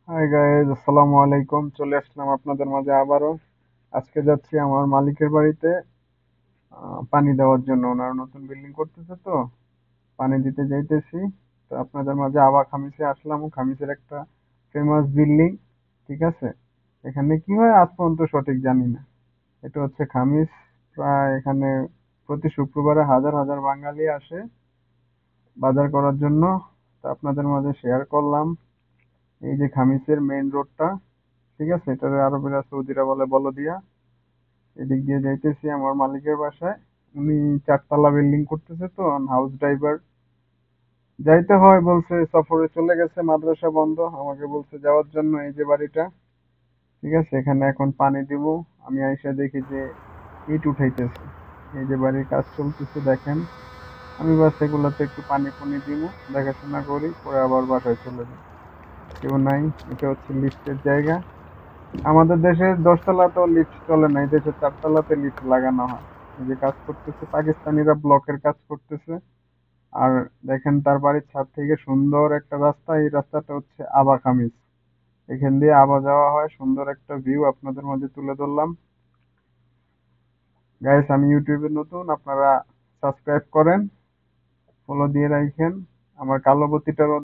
Hi guys, আসসালামু আলাইকুম। চলে আসলাম আপনাদের মাঝে আবারও। আজকে যাচ্ছি আমার মালিকের বাড়িতে পানি দেওয়ার জন্য। ওনারা নতুন বিল্ডিং করতেছে তো, পানি দিতে যাইতেছি। তো আপনাদের মাঝে আবার খামিসে আসলাম। খামিসের একটা ফেমাস বিল্ডিং, ঠিক আছে। এখানে কি হয় আজ পর্যন্ত সঠিক জানি না। এটা হচ্ছে খামিস। প্রায় এখানে প্রতি শুক্রবারে হাজার হাজার বাঙালি আসে বাজার করার জন্য। তো আপনাদের মাঝে শেয়ার করলাম। এই যে খামিসের মেইন রোডটা, ঠিক আছে, এটা আরবেরা সৌদিরা বলে বলদিয়া। এদিক দিয়ে যাইতেছি আমার মালিকের বাসায়। উনি চারতলা বিল্ডিং করতেছে তো, হাউস ড্রাইভার। যাইতে হয় বলছে, সফরে চলে গেছে, মাদ্রাসা বন্ধ, আমাকে বলছে যাওয়ার জন্য। এই যে বাড়িটা, ঠিক আছে, এখানে এখন পানি দিব। আমি আইসা দেখি যে ইট উঠাইতেছে। এই যে বাড়ির কাজ চলতেছে দেখেন। আমি বাস এগুলোতে একটু পানি পানি দিব, দেখাশোনা করি, পরে আবার বাসায় চলে যাই। কেউ নাই। এটা হচ্ছে লিফটের জায়গা। আমাদের দেশে 10 তলাতেও লিফট চলে না, এই দেশে 4 তলাতে লিফট লাগানো হয়। এই যে কাজ করতেছে পাকিস্তানিরা, ব্লকের কাজ করতেছে। আর দেখেন তার বাড়ির ছাদ থেকে সুন্দর একটা রাস্তা, এই রাস্তাটা হচ্ছে আবা খামিস। এখান দিয়ে আবা যাওয়া হয়। সুন্দর একটা ভিউ আপনাদের মাঝে তুলে ধরলাম। গাইস, আমি ইউটিউবে নতুন, আপনারা সাবস্ক্রাইব করেন, ফলো দিয়ে রাখেন। আমার কালো বতিটা